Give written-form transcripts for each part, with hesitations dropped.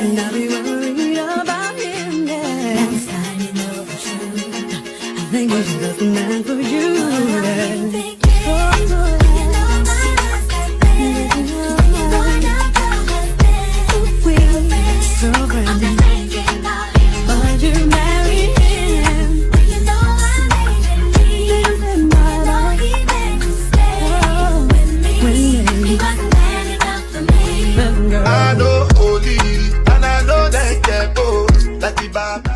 And I'll be worried about him next time you know the truth. I think he's just the man for you. So brand but you marry him. You know I'm leaving my life. He made me stay with me. He wasn't man enough for me. I know holy, and I know that they go like the Baba.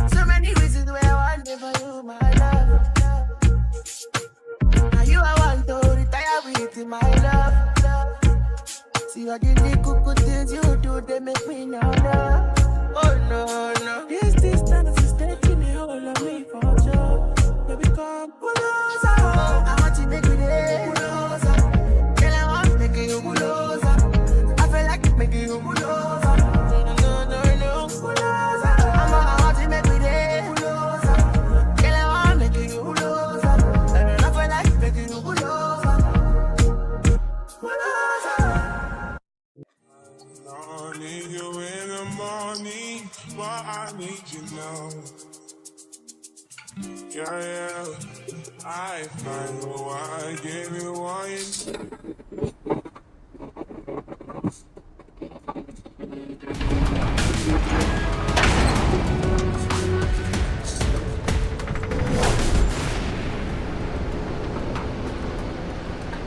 So many reasons why I want for you, my love. Now you I want to retire with my love. See all the little things you do, they make me know love. Oh no, no. This distance is taking a hold of me for sure. Baby, come closer. I want to make you there. Girl, I want to make you closer. I feel like making you closer. No, closer. I want to make you there. Girl, I want to make you closer. I feel like making you closer. I need you in the morning, but I need you now. Yeah, I find why I gave you one.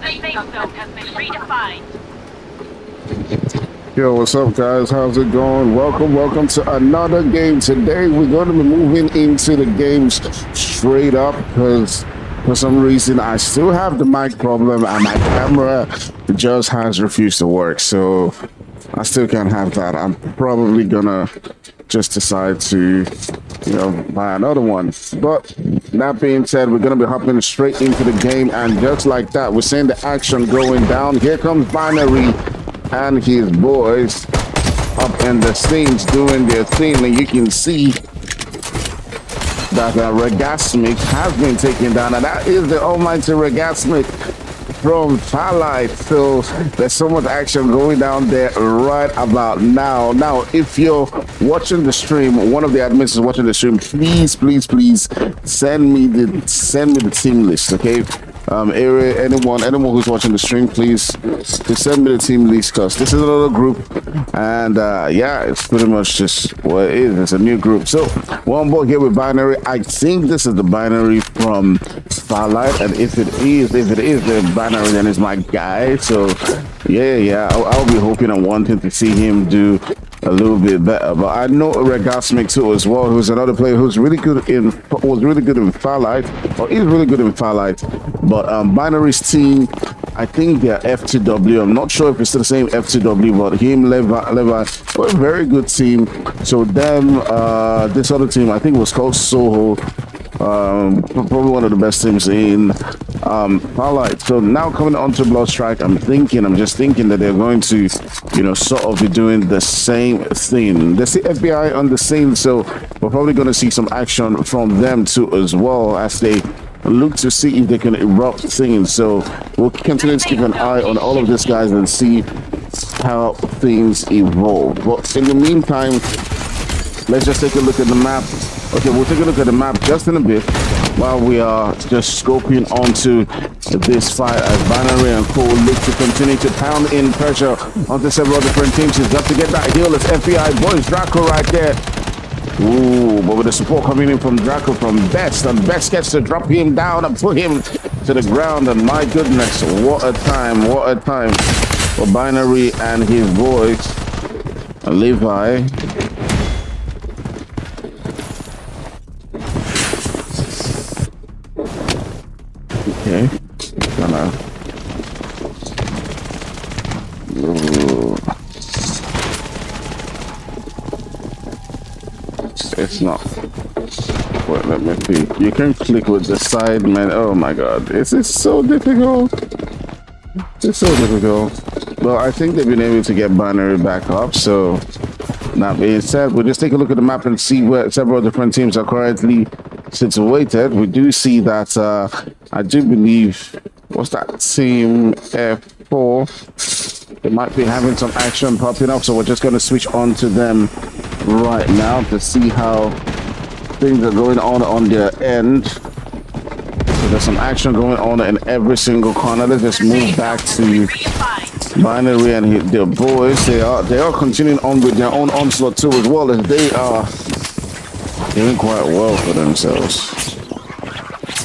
Safe zone has been redefined. Yo, what's up, guys? How's it going? Welcome to another game. Today, we're going to be moving into the games straight up because for some reason, I still have the mic problem and my camera just has refused to work. So I still can't have that. I'm probably gonna just decide to, buy another one. But that being said, we're gonna be hopping straight into the game, and just like that, we're seeing the action going down. Here comes Binary and his boys up in the scenes doing their thing, and you can see that Regasmic has been taken down, and that is the almighty Regasmic from Farlight. So there's so much action going down there right about now. Now, if you're watching the stream, one of the admins is watching the stream, please send me the team list, okay? Anyone who's watching the stream, please just send me the team list, because this is another group, and yeah, it's pretty much just what it is. It's a new group. So we're on board here with Binary. I think this is the Binary from Farlight, and if it is the Binary, then it's my guy. So yeah, I'll be hoping and wanting to see him do a little bit better. But I know Regasmic too as well, who's another player who's was really good in Farlight, or is really good in Farlight. But Binary's team, I think they're F2W. I'm not sure if it's the same F2W, but him, Levi, a very good team. So them, this other team, I think it was called Soho. Probably one of the best teams in Farlight. So now coming on to Blood Strike, I'm just thinking that they're going to, sort of be doing the same thing. There's the FBI on the scene, so we're probably going to see some action from them too, as well, as they look to see if they can erupt things. So we'll continue to keep an eye on all of these guys and see how things evolve. But in the meantime, let's just take a look at the map. Okay, we'll take a look at the map just in a bit while we are just scoping onto this fight as Binary and Cole look to continue to pound in pressure onto several different teams. He's got to get that heal. It's FBI boys, Draco right there. Ooh, but with the support coming in from Draco from Best, and Best gets to drop him down and put him to the ground. And my goodness, what a time for Binary and his boys. Levi. Okay, it's not. Wait, let me see. You can click with the side, man. Oh my god, this is so difficult. It's so difficult. Well, I think they've been able to get Binary back up, so That being said, we'll just take a look at the map and see where several different teams are currently situated. We do see that I do believe, what's that team F4? They might be having some action popping up, so we're just going to switch on to them right now to see how things are going on their end. So there's some action going on in every single corner. Let's just move back to Binary and their boys. They are continuing on with their own onslaught too, as well as they are doing quite well for themselves.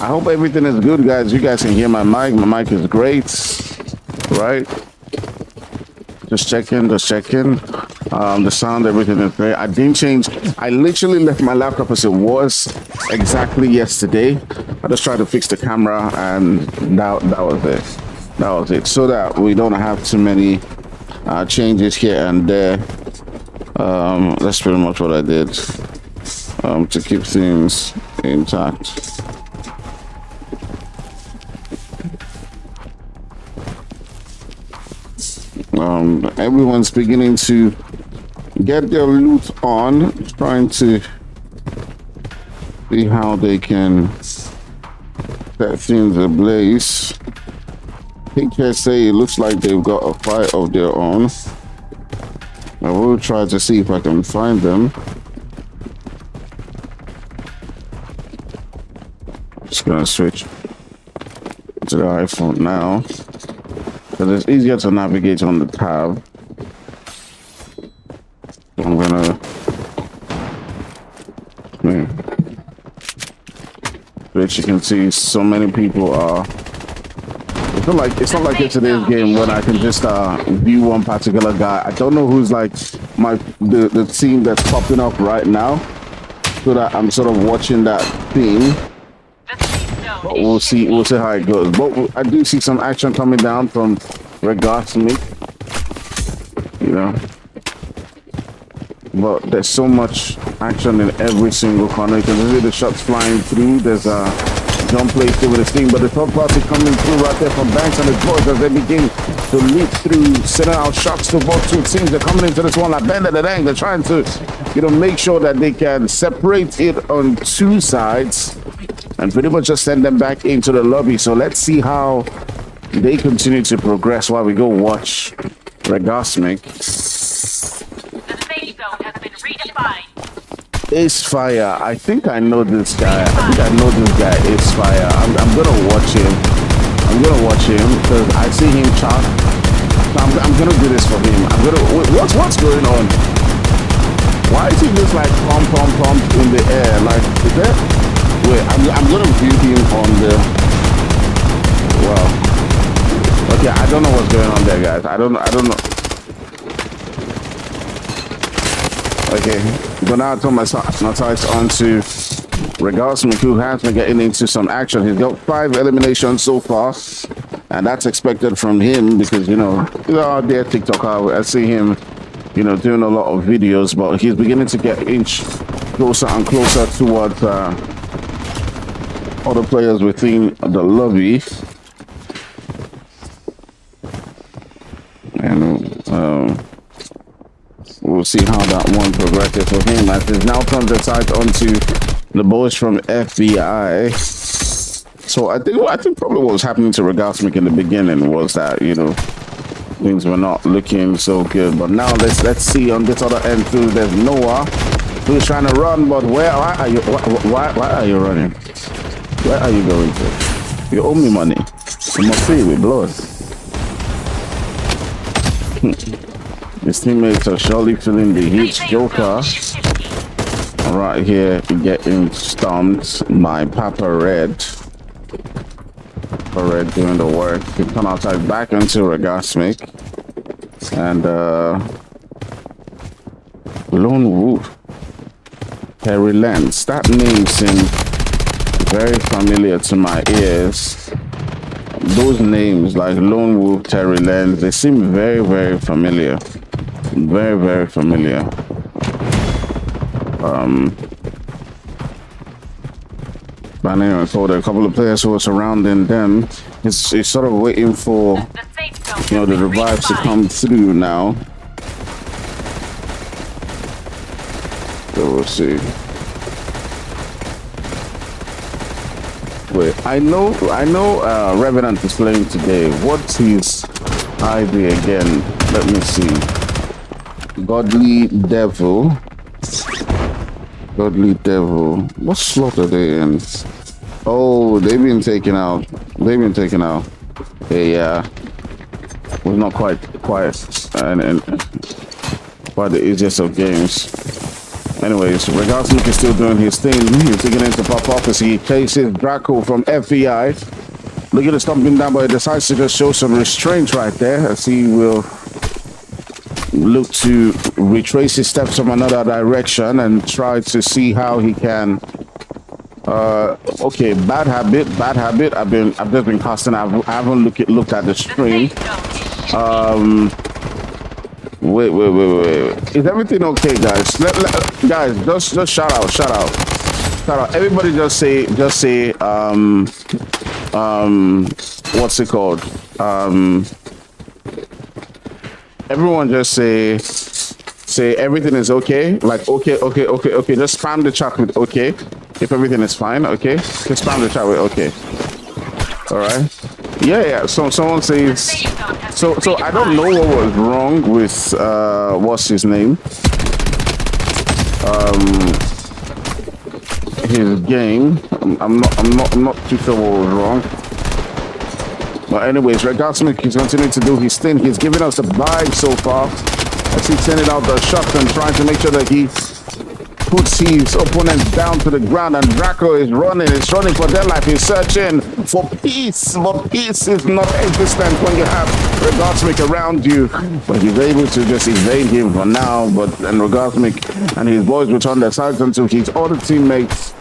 I hope everything is good, guys. You guys can hear my mic. My mic is great, right? Just checking. The sound, everything is great. I didn't change. I literally left my laptop as it was exactly yesterday. I just tried to fix the camera, and that was it. That was it. So that we don't have too many changes here and there. That's pretty much what I did to keep things intact. Everyone's beginning to get their loot on, trying to see how they can set things ablaze. HSA, it looks like they've got a fight of their own. I will try to see if I can find them. Just gonna switch to the iPhone now, because it's easier to navigate on the tab. I'm gonna which you can see so many people are. It's not like yesterday's game when I can just view one particular guy. I don't know who's like the team that's popping up right now, so that I'm sort of watching that theme. But we'll see how it goes. But I do see some action coming down from regards to me, you know. But there's so much action in every single corner. You can see the shots flying through. There's a jump play through with the team, but the third party coming through right there from Banks and his boys as they begin to leap through, sending out shots to both two teams. They're coming into this one like bend at the dang. They're trying to, make sure that they can separate it on two sides and pretty much just send them back into the lobby. So let's see how they continue to progress while we go watch Regasmic. Ace Fire. I think I know this guy. Ace Fire. I'm gonna watch him. Because I see him chat. I'm gonna do this for him. What's going on? Why is he just like pump in the air? Like, is that? Wait, I'm gonna view him on the. Wow. Okay, I don't know what's going on there, guys. I don't know. Okay, but now I turn my sights onto Regasmic, who has been getting into some action. He's got 5 eliminations so far, and that's expected from him because, he's out there TikTok. I see him, doing a lot of videos, but he's beginning to get inch closer and closer towards other players within the lobby. And we'll see how that one progresses for him as it now turns the sight onto the boys from FBI. So I think probably what was happening to Regasmic in the beginning was that, things were not looking so good. But now let's see on this other end too. There's Noah who's trying to run, but why are you running? Where are you going to? You owe me money. You must pay with blood. His teammates are surely feeling the heat. Joker right here getting stomped by Papa Red. Papa Red doing the work. He come outside back into Regasmic. And Lone Wolf. Harry Lens. That name seems very familiar to my ears. Those names like Lone Wolf, Terry Lenz, they seem very, very familiar. Very, very familiar. But anyway, for the couple of players who are surrounding them, it's sort of waiting for the revives to come through now. So we'll see. Wait, I know Revenant is playing today. What's his ID again? Let me see. Godly Devil. Godly Devil. What slot are they in? Oh, they've been taken out. Yeah. Was not quite and quite the easiest of games. Anyways, Regarsmic is still doing his thing. He's taking into pop off as he chases Draco from FBI. Looking to stop him down, but he decides to just show some restraint right there as he will look to retrace his steps from another direction and try to see how he can. Okay, bad habit. I've just been casting. I haven't looked at the stream. Wait. Is everything okay, guys? Guys, just shout out. Everybody just say, what's it called? Everyone just say everything is okay. Like, okay. Just spam the chat with okay. If everything is fine, okay. Just spam the chat with okay. All right. Yeah. So someone says. So I don't know what was wrong with what's his name. His game. I'm not too sure what was wrong. But anyways, Regarsmic is continuing to do his thing. He's giving us a vibe so far as he's sending out the shots and trying to make sure that he puts his opponents down to the ground. And Draco is running for their life. He's searching for peace. But peace is not existent when you have Regarsmic around you. But he's able to just evade him for now. And Regarsmic and his boys return their sights onto his other teammates.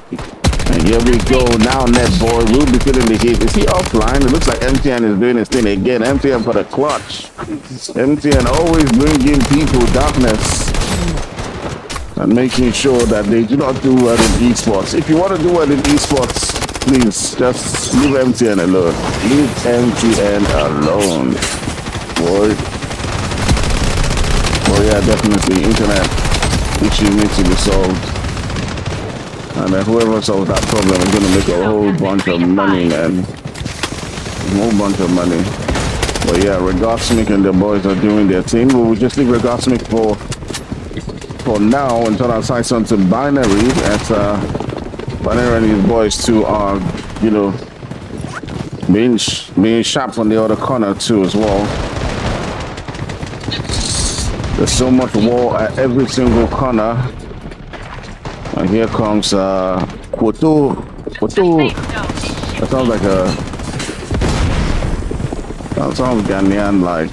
And here we go. Now Netboy will be feeling the heat. Is he offline? It looks like MTN is doing his thing again. MTN for the clutch. MTN always bringing people darkness and making sure that they do not do well in esports. If you want to do well in esports, please just leave MTN alone. Leave MTN alone. Boy. Oh yeah, definitely. Internet issue needs to be solved. And then whoever solves that problem is going to make a whole bunch of money, man. A whole bunch of money. But yeah, Regarsmic and the boys are doing their thing. We'll just leave Regarsmic for now and turn our sights onto Binary. As Binary and his boys too are, being sharp on the other corner too as well. There's so much war at every single corner. And here comes Kwoto. That sounds like that sounds Ghanaian like.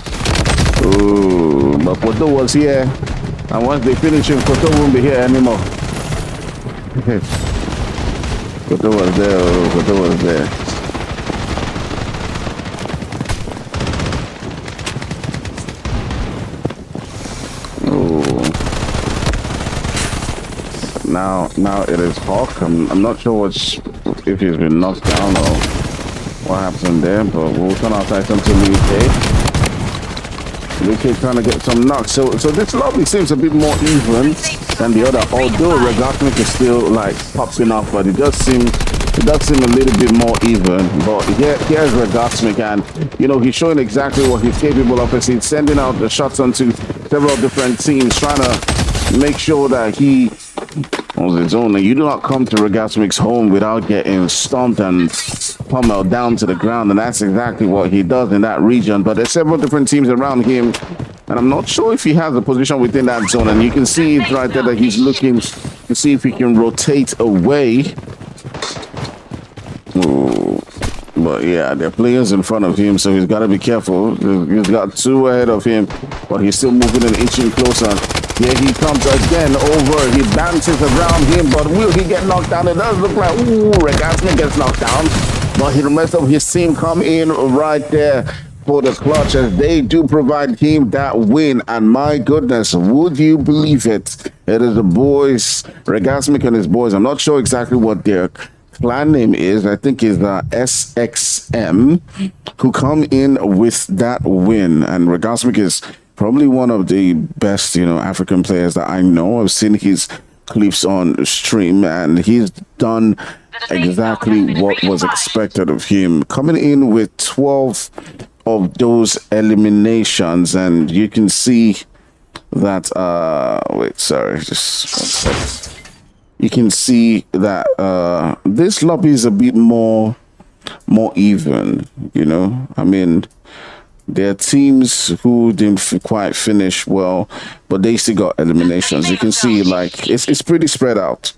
Ooh, but Kwoto was here. And once they finish him, Kwoto won't be here anymore. Kwoto was there. Now it is Hawk. I'm not sure if he's been knocked down or what happened there, but we'll turn our sights onto Luke trying to get some knocks. So this lobby seems a bit more even than the other, although Regarsmic is still like popping off, but it does seem a little bit more even. But here's Regarsmic, and he's showing exactly what he's capable of as he's sending out the shots onto several different teams, trying to make sure that he on his own. And you do not come to Regarsmic's home without getting stomped and pummeled down to the ground, and that's exactly what he does in that region. But there's several different teams around him, and I'm not sure if he has a position within that zone. And you can see it right there that he's looking to see if he can rotate away. Ooh. But yeah, there are players in front of him, so he's got to be careful. He's got two ahead of him, but he's still moving and inching closer. Here he comes again over. He bounces around him, but will he get knocked down? It does look like, Regarsmic gets knocked down. But the rest of his team come in right there for the clutch as they do provide him that win. And my goodness, would you believe it? It is the boys, Regarsmic and his boys. I'm not sure exactly what their clan name is. I think it's SXM, who come in with that win. And Regarsmic is probably one of the best, African players that I know. I've seen his clips on stream, and he's done exactly what was expected of him, coming in with 12 of those eliminations. And you can see that wait, sorry, just one second. You can see that this lobby is a bit more even, you know. I mean, there are teams who didn't quite finish well, but they still got eliminations. You can see, like, it's pretty spread out,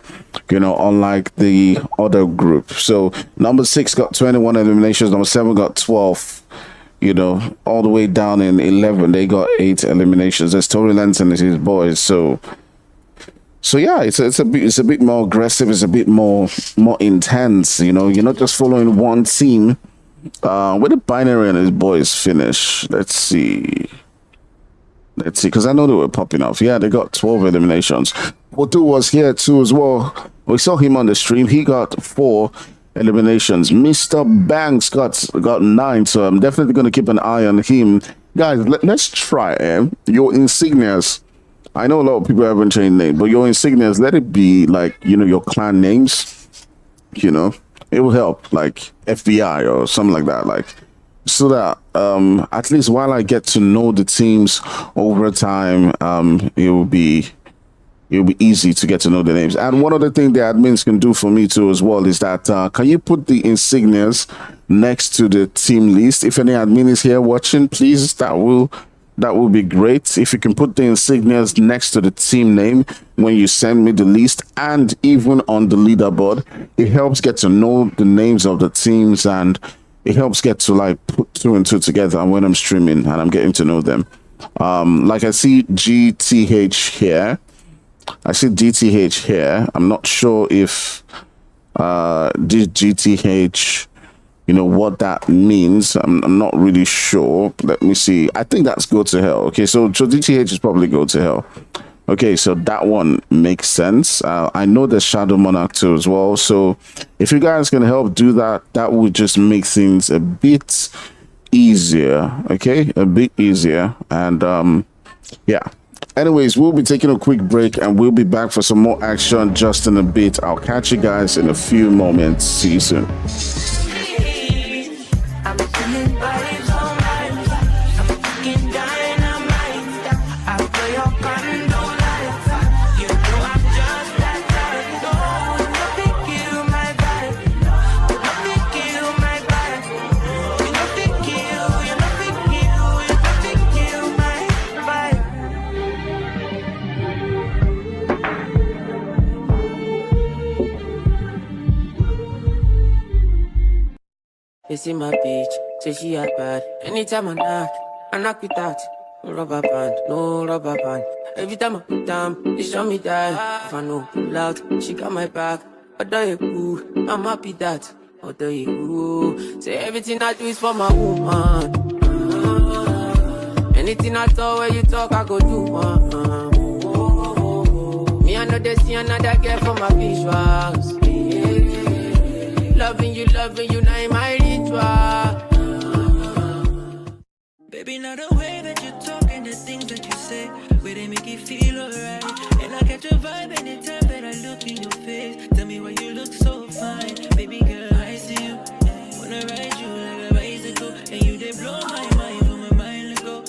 you know, unlike the other group. So number 6 got 21 eliminations, number 7 got 12, you know, all the way down in 11 they got 8 eliminations. There's Tory Lenton and his boys. So yeah, it's a bit more aggressive. It's a bit more intense. You know, you're not just following one team. Where the Binary and his boys finish? Let's see, because I know they were popping off. Yeah, they got 12 eliminations. Botu was here too as well. We saw him on the stream. He got 4 eliminations. Mr. Banks got 9. So I'm definitely going to keep an eye on him, guys. Let's try your insignias. I know a lot of people haven't changed names, but your insignias, let it be like, you know, your clan names. You know, it will help, like FBI or something like that, like, so that at least while I get to know the teams over time, it will be easy to get to know the names. And one other thing the admins can do for me too as well is that can you put the insignias next to the team list? If any admin is here watching, please, that will be great. If you can put the insignias next to the team name when you send me the list, and even on the leaderboard, it helps get to know the names of the teams, and it helps get to like put 2 and 2 together when I'm streaming and I'm getting to know them. Like I see GTH here. I see DTH here. I'm not sure if this GTH, you know, what that means. I'm not really sure. Let me see. I think that's go to hell. Okay, so DTH is probably go to hell. Okay, so that one makes sense. I know there's Shadow Monarch too as well. So if you guys can help do that, that would just make things a bit easier. Okay, a bit easier. And yeah. Anyways, we'll be taking a quick break and we'll be back for some more action just in a bit. I'll catch you guys in a few moments. See you soon. You see my bitch, say she act bad. Anytime I knock with that. No rubber band, no rubber band. Every time I put down, they show me that. If I know pull out, she got my back. Although you cool, I'm happy that. Although you cool, say everything I do is for my woman. Anything I talk, where you talk, I go do. Me, I know they see another girl for my visuals. Loving you, now in my ritual. Baby, not the way that you talk and the things that you say, where they make you feel alright. And I catch a vibe anytime that I look in your face. Tell me why you look so fine. Baby girl, I see you. Wanna ride you like a bicycle. And you they blow my mind from a mile ago.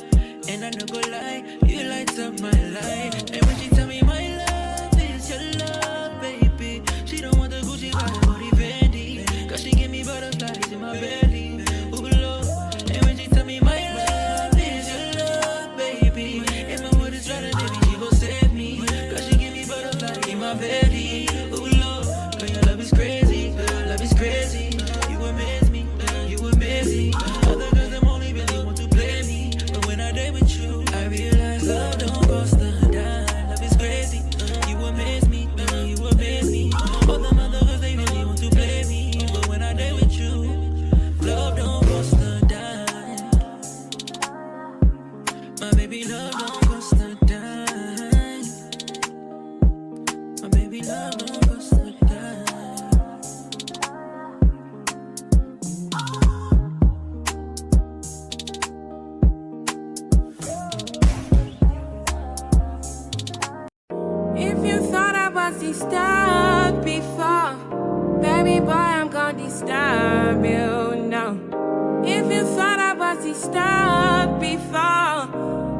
And I don't go lie, you light up my life. And when she tell me my love is your love, baby, she don't want the Gucci bag, body Fendi. Cause she give me butterflies in my belly. Ooh, Lord. And when she tell me my love is your love, baby, if my word is right, baby, she gon' save me. Cause she give me butterflies in my belly. Ooh, Lord. Girl, your love is crazy. Girl, your love is crazy. you now. If you thought I was disturbed before,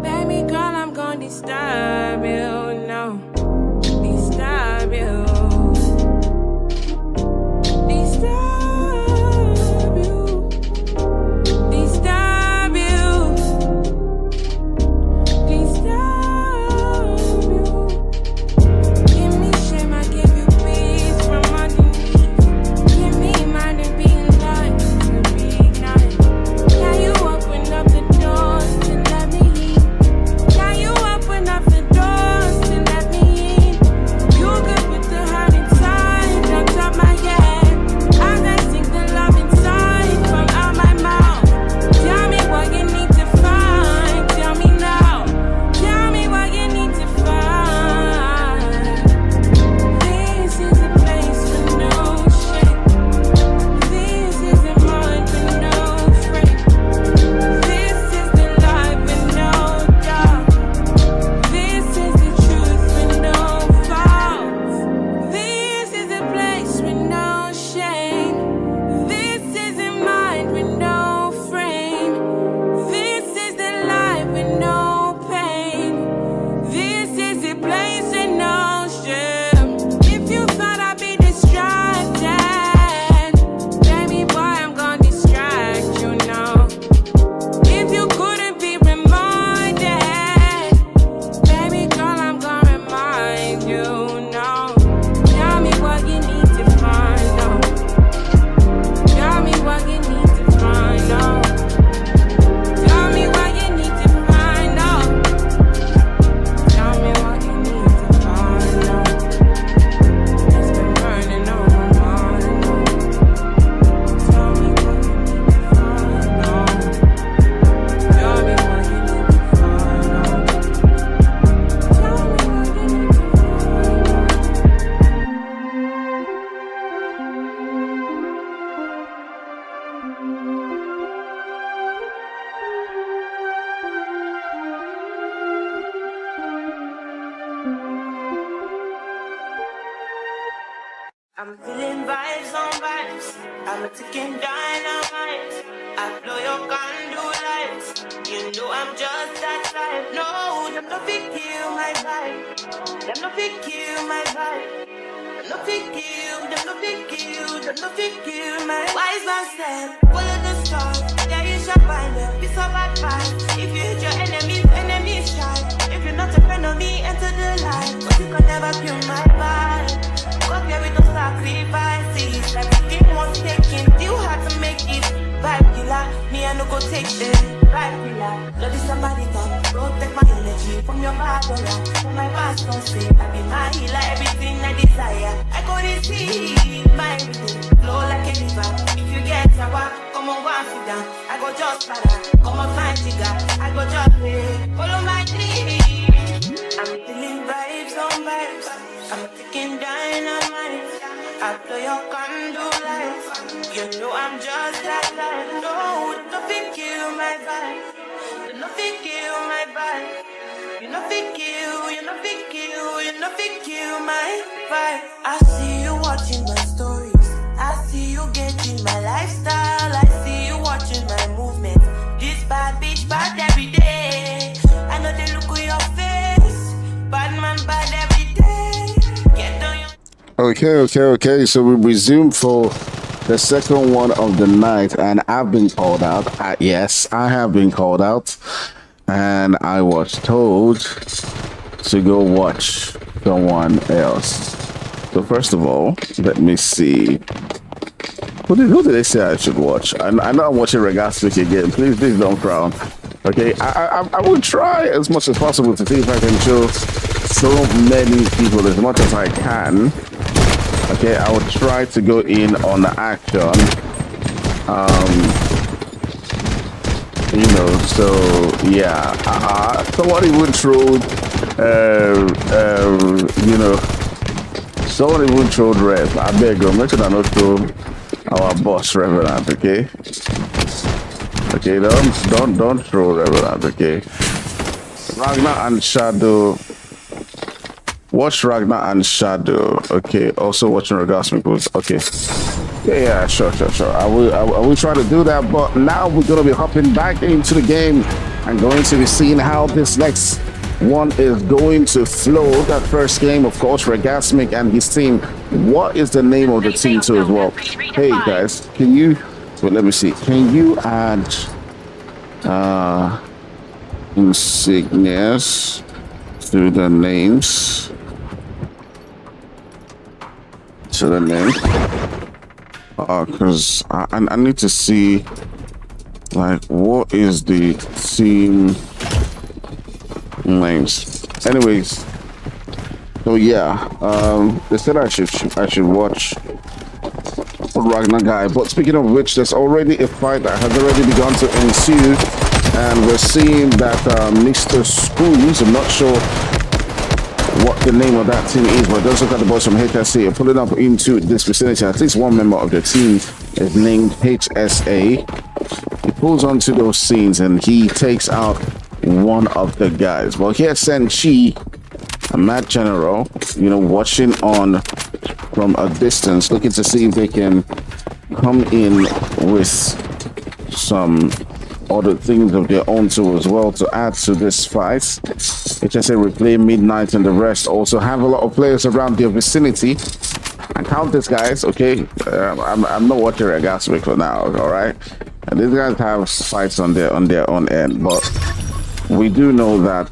baby girl, I'm gonna disturb you now. Disturb you. Disturb you. Disturb you. Disturb you. Give me shame, I give you peace from underneath. Give me mine and being light to be night. Can you open up the doors and let me in? Can you open up the doors and let me in? You good with the hurt inside on top my head. As I sing the love inside from out my mouth. Tell me what you need to find. Tell me now. Tell me what you need to find. This is a place with no shame. This is a mind with no frame. This is the life with no doubt. This is the truth with no faults. This is a place with no shame. This is a mind with no frame. This is the life with no pain. This is a place with no shame. If you thought I'd be distracted, baby boy, I'm gonna distract you now. If you couldn't be reminded, baby girl, I'm gonna remind you now. Tell me what you need to find out. Tell me what you need to find out. Tell me what you need to find out. Tell me what you need to find out. It's been burning on my mind. Tell me what you need to find out. Tell me what you need to find out. Tell me what you need to find out. I'm feeling vibes on vibes. I'm a ticking dynamite. I blow your candle lights. You know I'm just that type. No, them no fit kill my vibe. Them no fit kill my vibe. Them no fit kill. Them no fit kill. Them no fit kill my wise man said, follow the stars. Yeah, you shall find them. Be so bad vibes. If you hit your enemies, enemies shine. If you're not a friend of me, enter the light. But you can never kill my vibe. Got here with no sacrifices. Everything was taken. You had to make it. Vibe killer. Me, I no go take it. Vibe killer. Blood is somebody come. Protect my energy from your bad aura. From my past, don't say. I be my healer. Everything I desire. I go to see my everything. Flow like a river. If you get sour, come on, one sit down. I go just para. Come on, find jigger. I go just play. Follow my dream. I'm feeling vibes on vibes. I'm ticking dynamite. I blow your candle lights. You know I'm just that light. No, nothing kill my vibe. Nothing kill my vibe. You nothing kill. You nothing kill. You nothing kill my vibe. I see you watching my stories. I see you getting my lifestyle. I see you watching my movement. This bad bitch bad every day. I know they look at your face. Bad man bad every day. Get on your Okay. So we resume for the second one of the night, and I've been called out. Yes, I have been called out, and I was told to go watch someone else. So first of all, let me see. Who did they say I should watch? I know I'm watching Regastic again. Please don't frown. Okay, I will try as much as possible to see if I can show so many people as much as I can. Okay, I will try to go in on the action. So yeah, somebody would troll, somebody would troll Rev. I beg you, make sure I not troll our boss Reverend, okay? Okay, don't troll Reverend, okay? Ragnar and Shadow. Watch Ragnar and Shadow. Okay, also watching Orgasmic Boots. Okay. Yeah, sure. I will try to do that, but now we're gonna be hopping back into the game and going to be seeing how this next one is going to flow. That first game, of course, Regasmic and his team. What is the name of the team too as well? Hey guys, can you? Well, let me see. Can you add insignias to the names? To the name? Because I need to see like what is the team names. Anyways, so yeah, they said I should watch Ragnar guy. But speaking of which, there's already a fight that has already begun to ensue, and we're seeing that Mr. Spoons, I'm not sure what the name of that team is, but those look at the boys from HSA are pulling up into this vicinity. At least one member of the team is named HSA. He pulls onto those scenes and he takes out one of the guys. Well, here's Senchi, a mad general, you know, watching on from a distance, looking to see if they can come in with some other things of their own too as well to add to this fight. HSA replay Midnight and the rest also have a lot of players around their vicinity. And count this, guys, okay? I'm not watching Regasmic for now, all right? And these guys have fights on their own end, but we do know that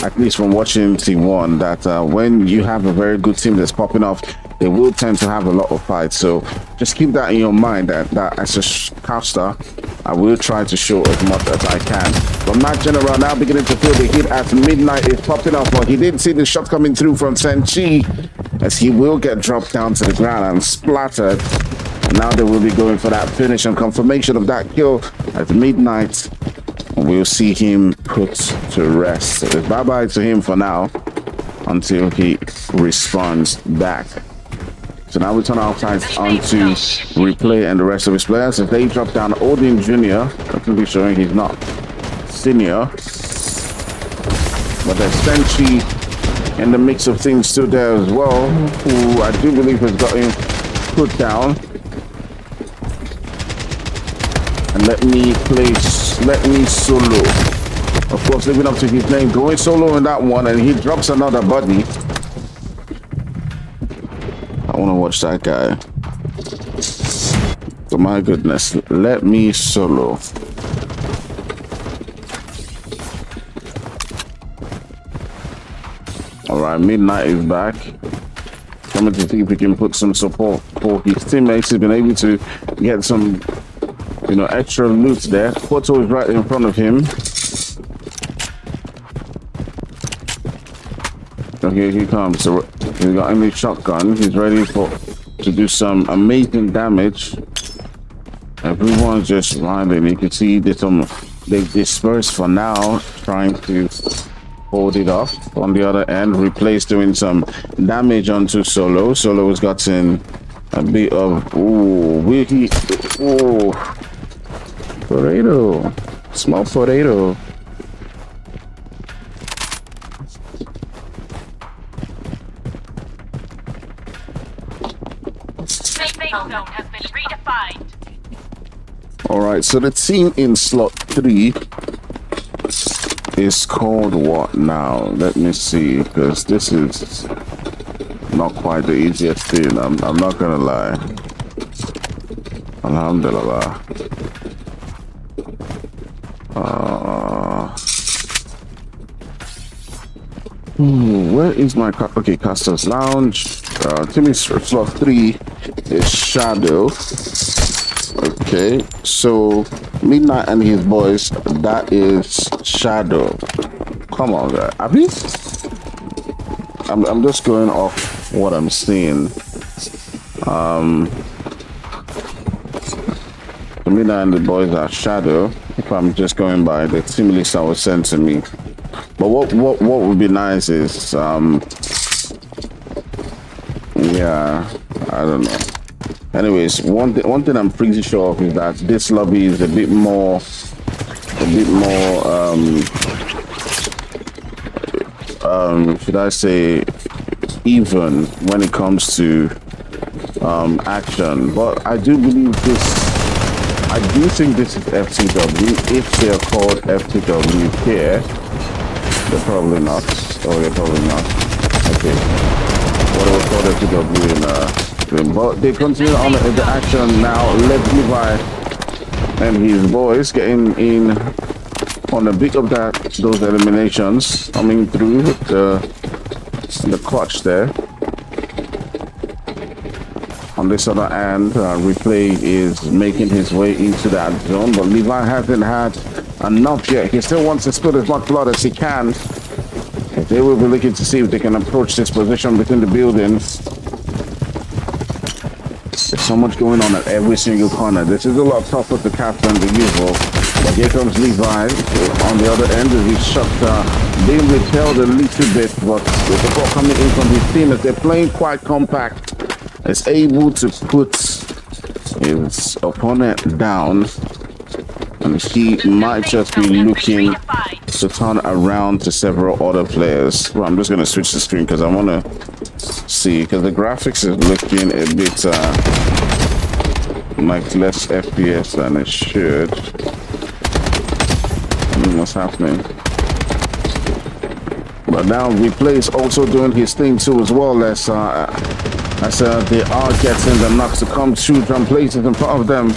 at least from watching T1 that when you have a very good team that's popping off, they will tend to have a lot of fights. So just keep that in your mind that as a caster, I will try to show as much as I can. But Matt General now beginning to feel the hit as Midnight is popping off, but he didn't see the shot coming through from Senchi, as he will get dropped down to the ground and splattered. And now they will be going for that finish and confirmation of that kill at Midnight. We'll see him put to rest. So bye-bye to him for now until he responds back. So now we turn our sights onto replay and the rest of his players. If they drop down Odin Jr., definitely showing he's not senior. But there's Senchi in the mix of things still there as well, who I do believe has got him put down. And let me solo. Of course, living up to his name, going solo in that one, and he drops another body. I want to watch that guy. Oh my goodness, let me solo. All right, Midnight is back. Coming to see if we can put some support for his teammates. He's been able to get some, you know, extra loot there. Photo is right in front of him. Okay, here he comes. So he's got a shotgun. He's ready to do some amazing damage. Everyone's just running. You can see they dispersed for now, trying to hold it off. On the other end, Replace doing some damage onto Solo. Solo has gotten a bit of potato, small potato. Zone has been redefined. All right, so the team in slot 3 is called what now? Let me see, because this is not quite the easiest thing. I'm not gonna lie. Alhamdulillah. Where is my okay? Caster's Lounge. Team in slot 3 is Shadow. Okay, so Midnight and his boys, that is Shadow. Come on, guys. I'm just going off what I'm seeing. Midnight and the boys are Shadow. If I'm just going by the team list that was sent to me. But what would be nice is yeah, I don't know. Anyways, one thing I'm pretty sure of is that this lobby is a bit more should I say even when it comes to action. But I do believe this. I do think this is FTW. If they're called FTW here, they're probably not. Oh, they're probably not. Okay. What do we call FTW in but they continue on the action now. Let's Levi and his boys getting in on the big of those eliminations, coming through the clutch there. On this other hand, Replay is making his way into that zone, but Levi hasn't had enough yet. He still wants to spill as much blood as he can. They will be looking to see if they can approach this position between the buildings. There's so much going on at every single corner. This is a lot tougher to capture than the usual. But here comes Levi on the other end. He's shot, being repelled a little bit, but with the ball coming in from his team, as they're playing quite compact, is able to put his opponent down, and he might just be looking to turn around to several other players. Well, I'm just going to switch the screen because I want to see, because the graphics is looking a bit like less FPS than it should. What's happening? But now Replay is also doing his thing too as well, as they are getting the knocks to come through from places in front of them.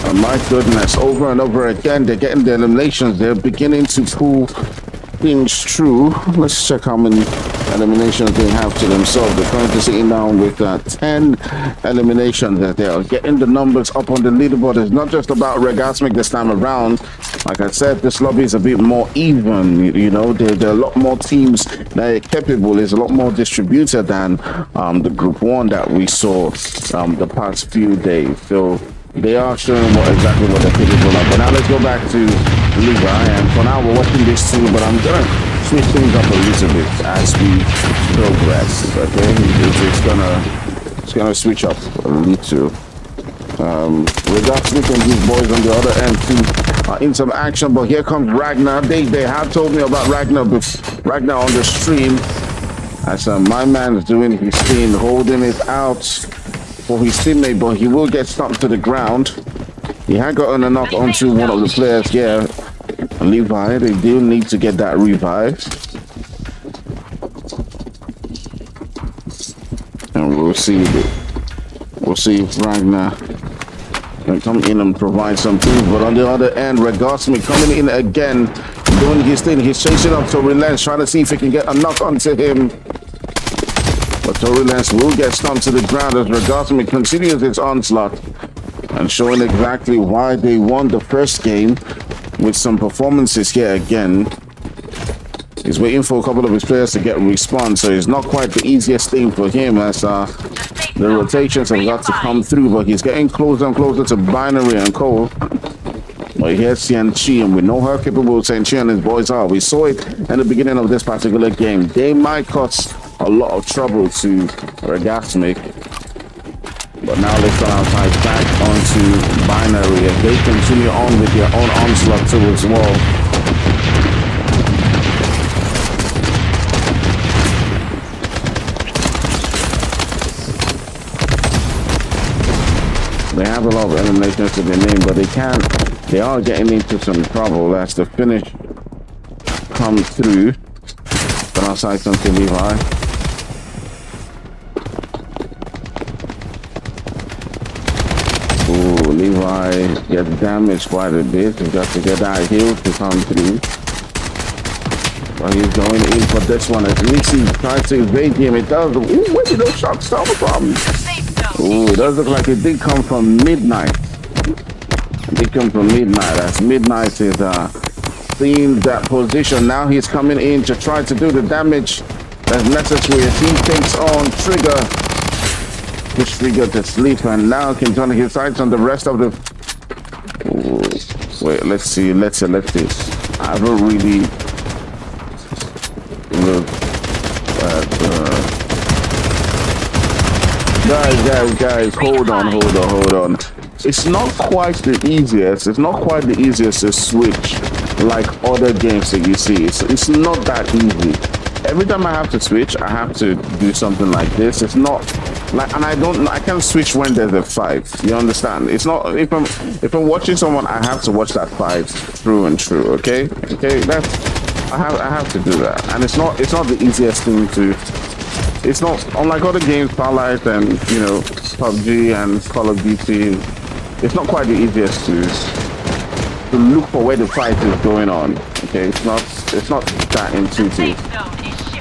Oh my goodness, over and over again, they're getting the eliminations. They're beginning to pull things through. Let's check how many eliminations they have to themselves. They're currently sitting down with 10 eliminations. That they are getting the numbers up on the leaderboard. It's not just about Regasmic this time around. Like I said, this lobby is a bit more even. You know, there are a lot more teams that are capable. It's a lot more distributed than the Group 1 that we saw the past few days. So they are showing exactly what they're capable of. But now let's go back to Levi. And for now, we're watching this too, but I'm going to switch things up a little bit as we progress. Okay, it's gonna switch up a little. Regards and these boys on the other end too are in some action, but here comes Ragnar. They have told me about Ragnar on the stream. As my man is doing his thing, holding it out for his teammate, but he will get stumped to the ground. He had gotten a knock onto one of the players. Yeah, Levi, they do need to get that revived. And we'll see if Ragnar can come in and provide some food. But on the other end, Regasmi coming in again, doing his thing. He's chasing up Tory Lance, trying to see if he can get a knock onto him. But Tory Lance will get stumped to the ground as Regasmi continues his onslaught and showing exactly why they won the first game with some performances here again. He's waiting for a couple of his players to get respawn, so it's not quite the easiest thing for him as the rotations have got to come through, but he's getting closer and closer to Binary and Cole. But here's Xianqi, and we know how capable Xianqi and his boys are. We saw it in the beginning of this particular game. They might cause a lot of trouble to Regasmic. But now let's turn our sights back onto Binary as they continue on with their own onslaught too as well. They have a lot of eliminations to be named, but they are getting into some trouble as the finish comes through. Turn our sights onto Levi. Levi gets damaged quite a bit. He's got to get that heal to come through. But he's going in for this one. At least he tries to evade him. It does. Ooh, where did those shots come from? Ooh, it does look like it did come from Midnight. It did come from Midnight. As Midnight is seeing that position. Now he's coming in to try to do the damage that's necessary as he takes on Trigger. Push Trigger to sleep, and now can turn his sights on the rest of the... Ooh, wait, let's see. I haven't really looked at... Guys, hold on. It's not quite the easiest to switch like other games that you see. It's not that easy. every time I have to switch, I have to do something like this. It's not like, and I can't switch when there's a fight. You understand? It's not, if I'm watching someone, I have to watch that fight through and through. Okay, I have to do that, and it's not the easiest thing to. It's not unlike other games, Starlight and PUBG and Call of Duty. It's not quite the easiest to look for where the fight is going on. Okay, it's not that intuitive.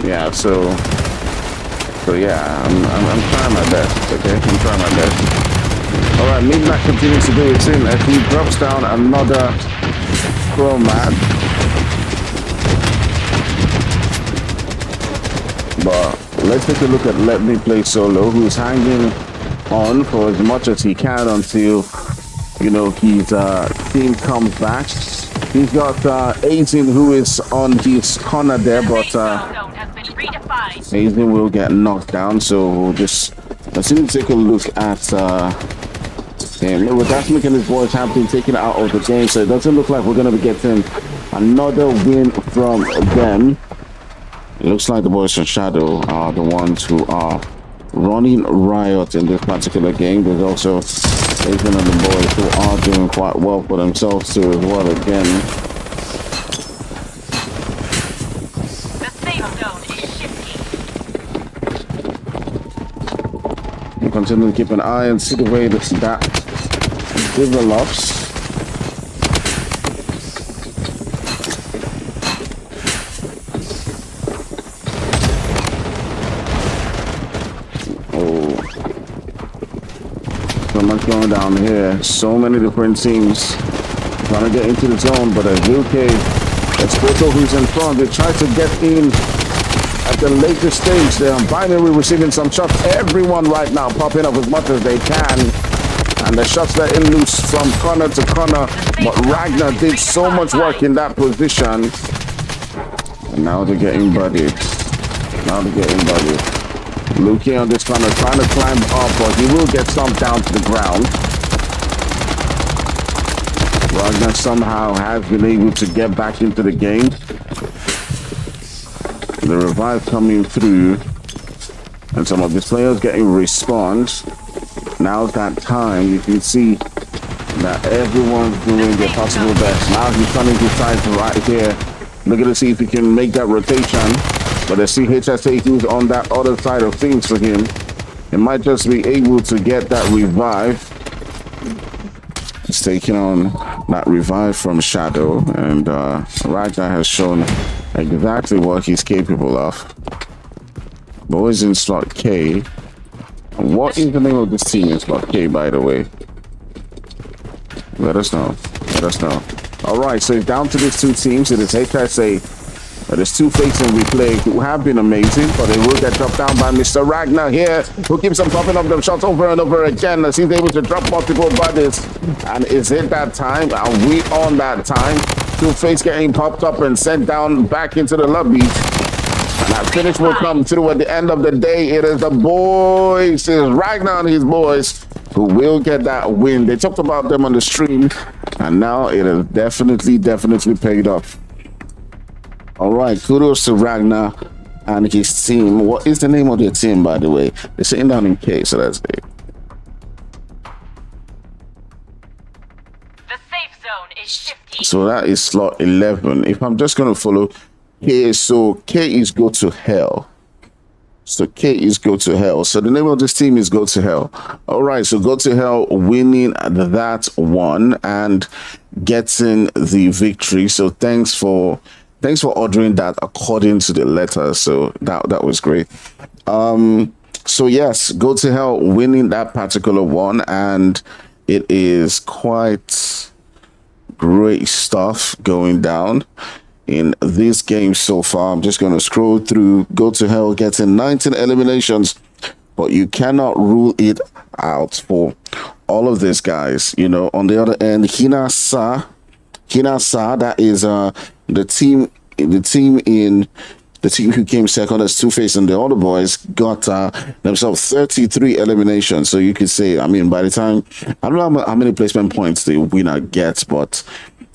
Yeah, so yeah, I'm trying my best. Okay, I'm trying my best. All right, Midnight continues to do its thing as he drops down another pro mat. But let's take a look at Let Me Play Solo, who's hanging on for as much as he can until his team comes back. He's got 18 who is on his corner there, but Aizen will get knocked down. So we'll just let's take a look at him. With that making his boys have been taken out of the game, so it doesn't look like we're going to be getting another win from them. It looks like the boys from Shadow are the ones who are running riot in this particular game. There's also Asian and the boys who are doing quite well for themselves too as well again. The safe zone is shifting. We continue to keep an eye and see the way that develops. So much going down here. So many different teams trying to get into the zone, but as UK, Espoto who's in front, they try to get in at the later stage. They're on binary receiving some shots. Everyone right now popping up as much as they can. And the shots that in loose from corner to corner. But Ragnar did so much work in that position. And now they're getting buddied. Luki on this corner trying to climb up, but he will get stomped down to the ground. Ragnar somehow has been able to get back into the game. The revive coming through, and some of his players getting response. Now's that time. You can see that everyone's doing their possible best. Now he's turning his sides right here. Looking to see if he can make that rotation. But I see HSA who's on that other side of things for him. He might just be able to get that revive. He's taking on that revive from Shadow. And Ragnar has shown exactly what he's capable of. Boys in slot K. What is the name of this team in slot K, by the way? Let us know. Alright, so it's down to these two teams. It is HSA. There's two fakes in replay who have been amazing, but they will get dropped down by Mr. Ragnar here, who keeps on popping up them shots over and over again as he's able to drop multiple bodies. And is it that time? Are we on that time? Two fakes getting popped up and sent down back into the lobby. And that finish will come through at the end of the day. It is the boys, it is Ragnar and his boys who will get that win. They talked about them on the stream, and now it has definitely paid off. All right, kudos to Ragnar and his team. What is the name of their team, by the way? They're sitting down in K, so that's it. The safe zone is shifting. So that is slot 11. If I'm just going to follow K, so K is Go to Hell. So K is Go to Hell. So the name of this team is Go to Hell. All right, so Go to Hell winning that one and getting the victory. So thanks for ordering that according to the letter. So that was great. So yes, Go to Hell winning that particular one, and it is quite great stuff going down in this game so far. I'm just going to scroll through. Go to Hell getting 19 eliminations, but you cannot rule it out for all of these guys. On the other end, Hinasa, that is the team in The team who came second as Two-Face and the other boys got themselves 33 eliminations. So you could say, I mean, by the time, I don't know how many placement points the winner gets, but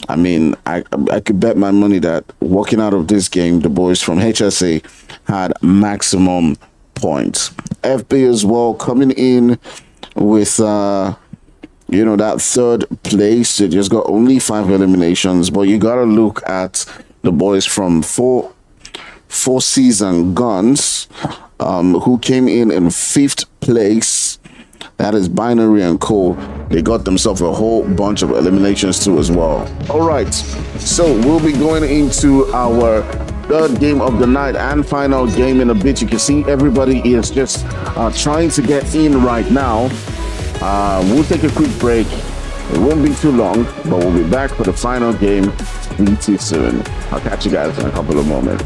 I mean, I could bet my money that walking out of this game, the boys from HSA had maximum points. FB as well coming in with that third place. They just got only 5 eliminations, but you gotta look at the boys from four season guns who came in 5th place. That is Binary and Co. They got themselves a whole bunch of eliminations too as well. All right, so we'll be going into our third game of the night and final game in a bit. You can see everybody is just trying to get in right now. We'll take a quick break. It won't be too long, but we'll be back for the final game pretty soon. I'll catch you guys in a couple of moments.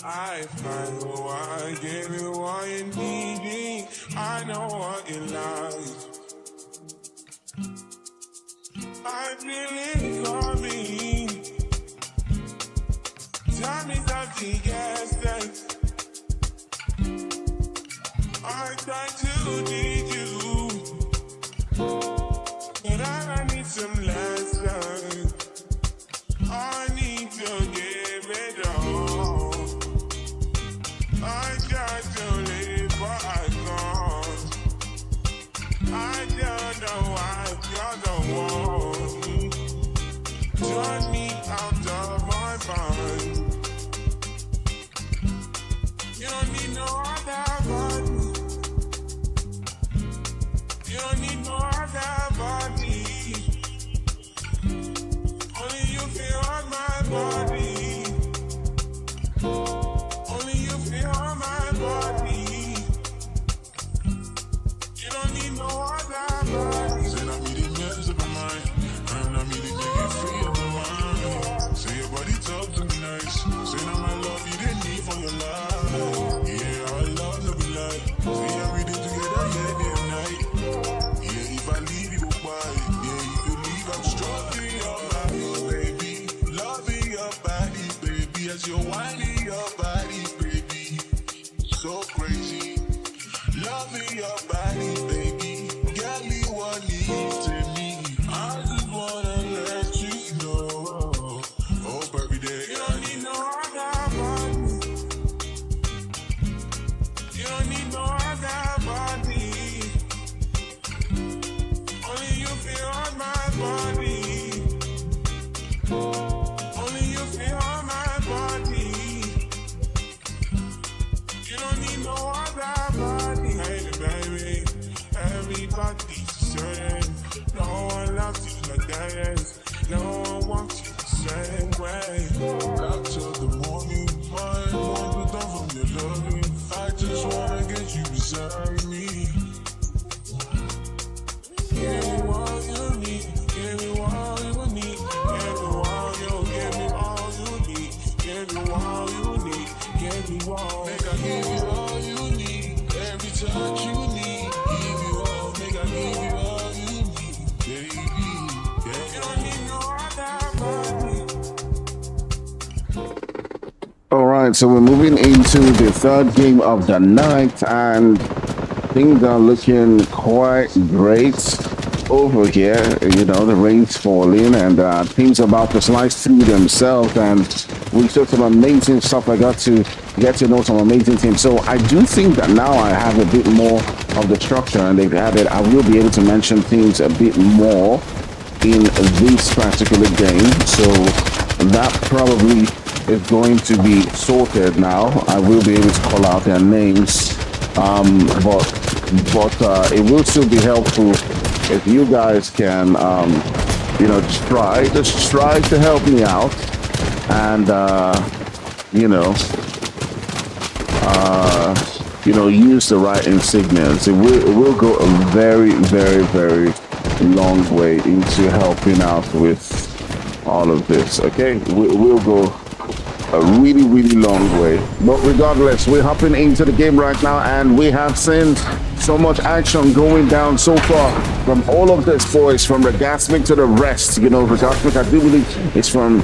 I find why I give you what you need. I know what you like. I feel it coming. Tell me something yesterday. I try to need you, but I need some lessons. I need to give it all. I try to live, but I can't. I don't know why you're the one. Turn me out of my mind. You don't need no other body. You don't need no other body. Only you feel on my body. Only you feel on my body. You don't need no other body. Say not me the mess of my mind, and not me the nigga free of my mind. Say your body talk to me nice. Say now my love you didn't need for your life. Yeah, our love no be like. Say everything together, yeah, day and night. Yeah, if I leave you goodbye. Yeah, you could leave, I'm struggling your body, baby. Loving your body, baby. As you're whining your body, baby. So crazy. Loving your body, baby. Girl, you want it to me. I just wanna let you know. Hope every day. You don't need no other body. You don't need no other body. Only you feel on my body. Only you feel on my body. You don't need no other body. Hey, baby, everybody's saying no one loves you like that. No one wants you the same way. After the morning, my mind put on from your loving. I just wanna get you beside me. Give me what you need. Give me what you need. Give me what give me all you need. Give me what you need. Give me what. Make I give you all you need. Every touch you need. Give you all. Make I give you all you need, baby. Yeah. You don't need no other body. All right, so we're moving into the third game of the night, and things are looking quite great. over here. You know, the rain's falling and teams are about to slice through themselves, and we saw some amazing stuff. I got to get to know some amazing teams. So I do think that now I have a bit more of the structure, and they've added, I will be able to mention teams a bit more in this particular game. So that probably is going to be sorted now. I will be able to call out their names, but it will still be helpful if you guys can, you know, just try to help me out, and use the right insignias. It will go a very, very, very long way into helping out with all of this. Okay, we'll go a really, really long way. But regardless, we're hopping into the game right now, and we have seen so much action going down so far from all of this, boys, from Regasmic to the rest. You know, Regasmic, I do believe it's from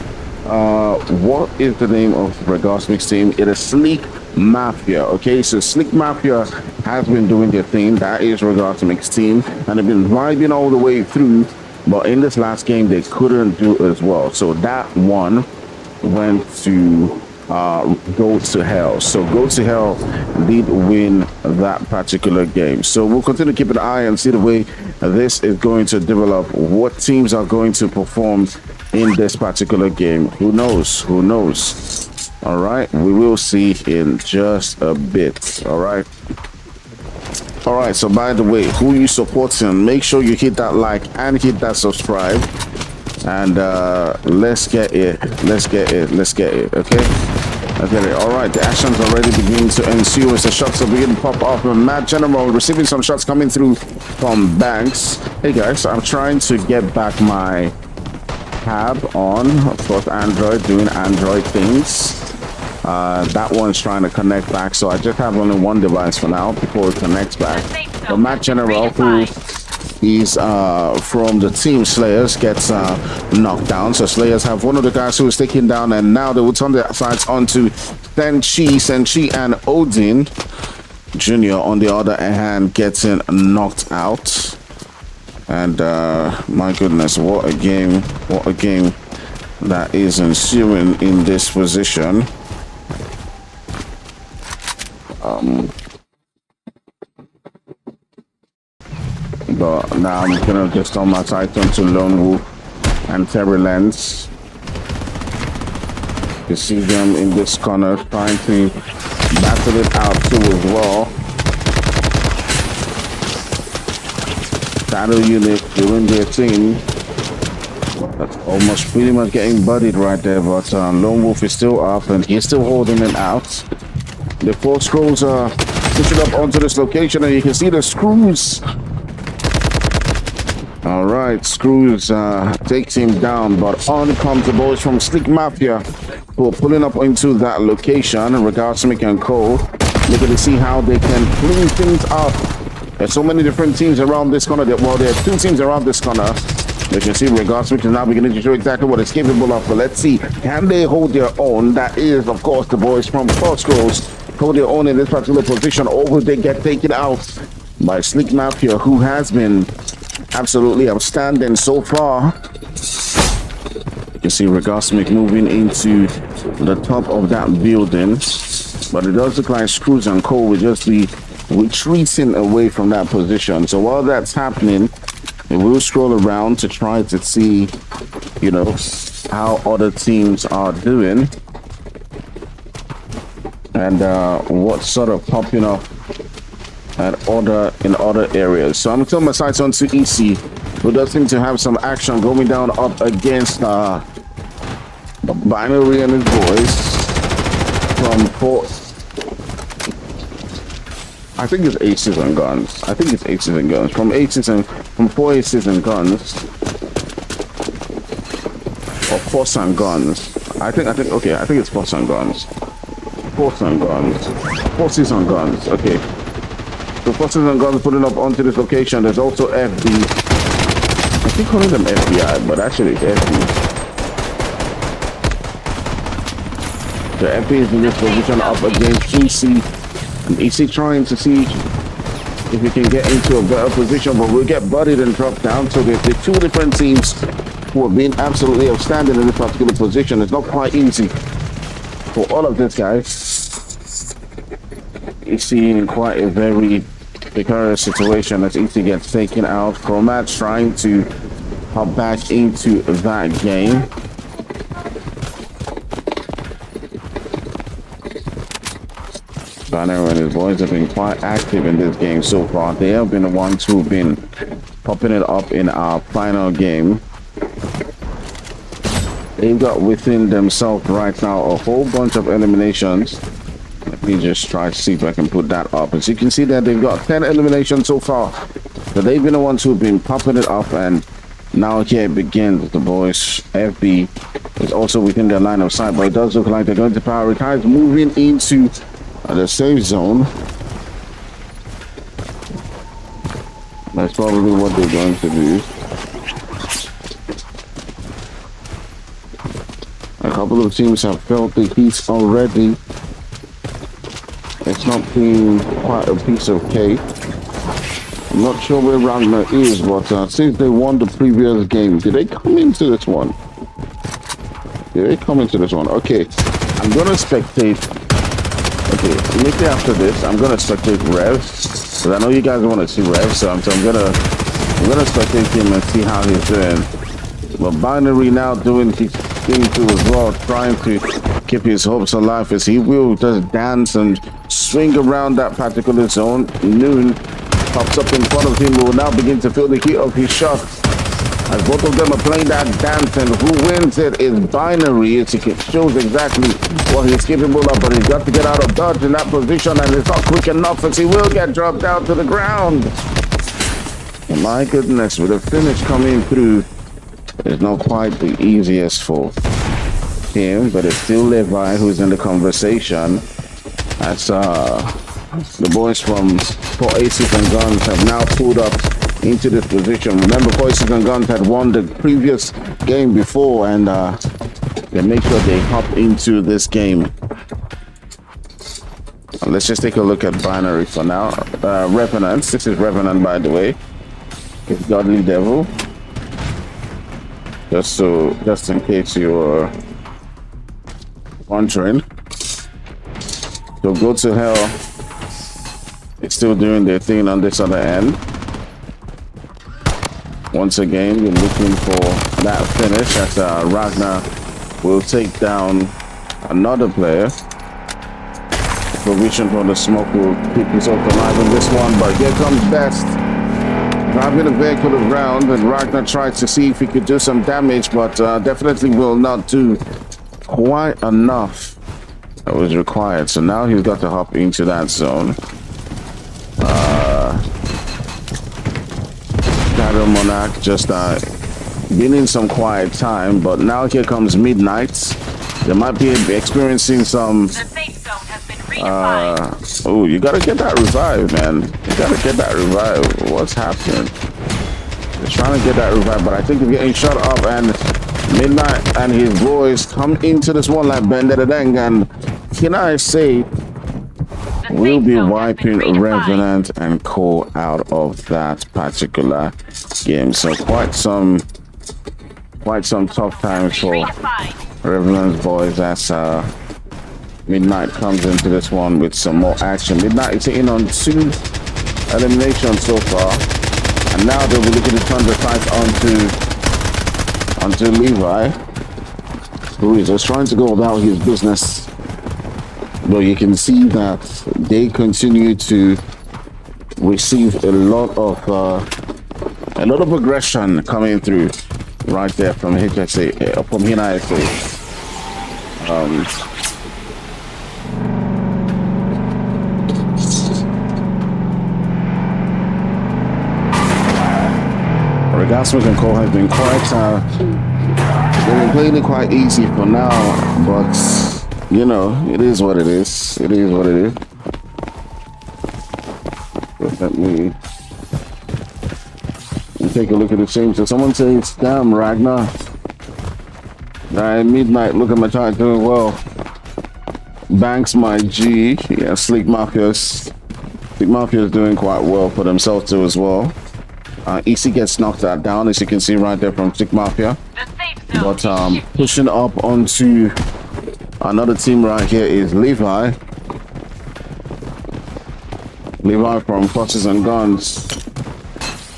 what is the name of Regasmic's team? It is Sleek Mafia. Okay, so Sleek Mafia has been doing their thing. That is Regasmic's team, and they've been vibing all the way through, but in this last game they couldn't do as well. So that one went to Go to Hell. So Go to Hell did win that particular game. So we'll continue to keep an eye and see the way this is going to develop, what teams are going to perform in this particular game. Who knows? Who knows? All right, we will see in just a bit. All right. All right, so by the way, who you supporting, make sure you hit that like and hit that subscribe, and let's get it, okay, let's get it. All right, the action's already beginning to ensue as the shots are beginning to pop off. Mad General receiving some shots coming through from Banks. Hey guys, I'm trying to get back my tab on, of course, Android, doing Android things. That one's trying to connect back, so I just have only one device for now before it connects back. But Matt General, who is from the team Slayers, gets knocked down. So Slayers have one of the guys who is taken down, and now they will turn their sights onto Senchi and Odin Jr. on the other hand getting knocked out. And my goodness, what a game that is ensuing in this position. But now I'm gonna just turn my sight onto Lone Wolf and Terry Lens. You see them in this corner trying to battle it out too as well. Battle unit doing their thing. That's almost pretty much getting buddied right there, but Lone Wolf is still up and he's still holding it out. The 4 scrolls are pushing up onto this location, and you can see the screws. All right, Screws takes him down, but on comes the boys from Sleek Mafia, who are pulling up into that location. Regasmic and Cole, looking to see how they can clean things up. There's so many different teams around this corner. Well, there are 2 teams around this corner. You can see Regasmic is now beginning to show exactly what it's capable of. But let's see, can they hold their own? That is, of course, the boys from 4 scrolls hold their own in this particular position, or will they get taken out by Sleek Mafia, who has been absolutely outstanding so far. You can see Regasmic moving into the top of that building, but it does look like Screws and Cole will just be retreating away from that position. So while that's happening, we will scroll around to try to see, you know, how other teams are doing and what's sort of popping up in other areas. So I'm turning my sights onto EC, who does seem to have some action going down up against Binary and his boys from 4. I think it's Aces and Guns. From 4 Aces and Guns, or Force and Guns. I think it's Force and Guns. Forces and Guns. Okay. The Forces and Guns putting up onto this location. There's also FB. I keep calling them FBI, but actually it's FB. The FB is in this position up against EC. And EC trying to see if we can get into a better position, but we'll get bodied and dropped down. So the two different teams who have been absolutely outstanding in this particular position. It's not quite easy for all of these guys. It's seeing quite a very precarious situation as ET gets taken out. Chromat trying to hop back into that game. Banner and his boys have been quite active in this game so far. They have been the ones who've been popping it up in our final game. They've got within themselves right now a whole bunch of eliminations. Let me just try to see if I can put that up. As you can see that they've got 10 eliminations so far. But they've been the ones who've been popping it up, and now here it begins. The boys FB is also within their line of sight, but it does look like they're going to prioritize moving into the safe zone. That's probably what they're going to do. A couple of teams have felt the heat already. It's not been quite a piece of cake. I'm not sure where Ragnar is, but since they won the previous game, did they come into this one? Okay, I'm gonna spectate. Okay, immediately after this, I'm gonna spectate Rev, because I know you guys want to see Rev, so I'm gonna spectate him and see how he's doing. But Binary now doing his thing too as well, trying to keep his hopes alive as he will just dance and swing around that particular zone. Noon pops up in front of him, who will now begin to feel the heat of his shot. As both of them are playing that dance, and who wins it is Binary. It shows exactly what he's capable of, but he's got to get out of dodge in that position, and it's not quick enough as he will get dropped down to the ground. And my goodness, with the finish coming through, it's not quite the easiest for him, but it's still Levi who's in the conversation. That's the boys from 4 Aces and Guns have now pulled up into this position. Remember, 4 Aces and Guns had won the previous game before, and they make sure they hop into this game. Let's just take a look at Binary for now. Revenant, this is Revenant, by the way. It's Godly Devil. Just in case you're wondering. So Go to Hell is still doing their thing on this other end. Once again, we're looking for that finish as Ragnar will take down another player. Provision from the smoke will keep himself alive in this one, but here comes Best. Driving a vehicle around, and Ragnar tried to see if he could do some damage, but definitely will not do quite enough that was required. So now he's got to hop into that zone. Shadow Monarch just been in some quiet time, but now here comes Midnight. They might be experiencing some. The safe zone has been redefined. Oh, you gotta get that revive, man. You gotta get that revive. What's happening? They're trying to get that revive, but I think they're getting shut up, and Midnight and his boys come into this one like Bandedadeng, and can I say, we'll be wiping Revenant and Co out of that particular game. So quite some tough times for Revenant's boys as Midnight comes into this one with some more action. Midnight is sitting on 2 eliminations so far, and now they'll be looking to turn the fight onto Levi, who is just trying to go about his business. But you can see that they continue to receive a lot of aggression coming through right there from HSA, from Hina SA. Regasmic and Co has been quite they've been playing it quite easy for now, but you know, it is what it is. It is what it is. But let me take a look at the team. So someone says, damn, Ragnar. Midnight, look at my chart doing well. Banks, my G. Yeah, Sleek Mafias. Big Mafia is doing quite well for themselves too as well. EC gets knocked out down, as you can see right there from Stick Mafia. The safe zone. But pushing up onto another team right here is Levi. Levi from Crosses and Guns.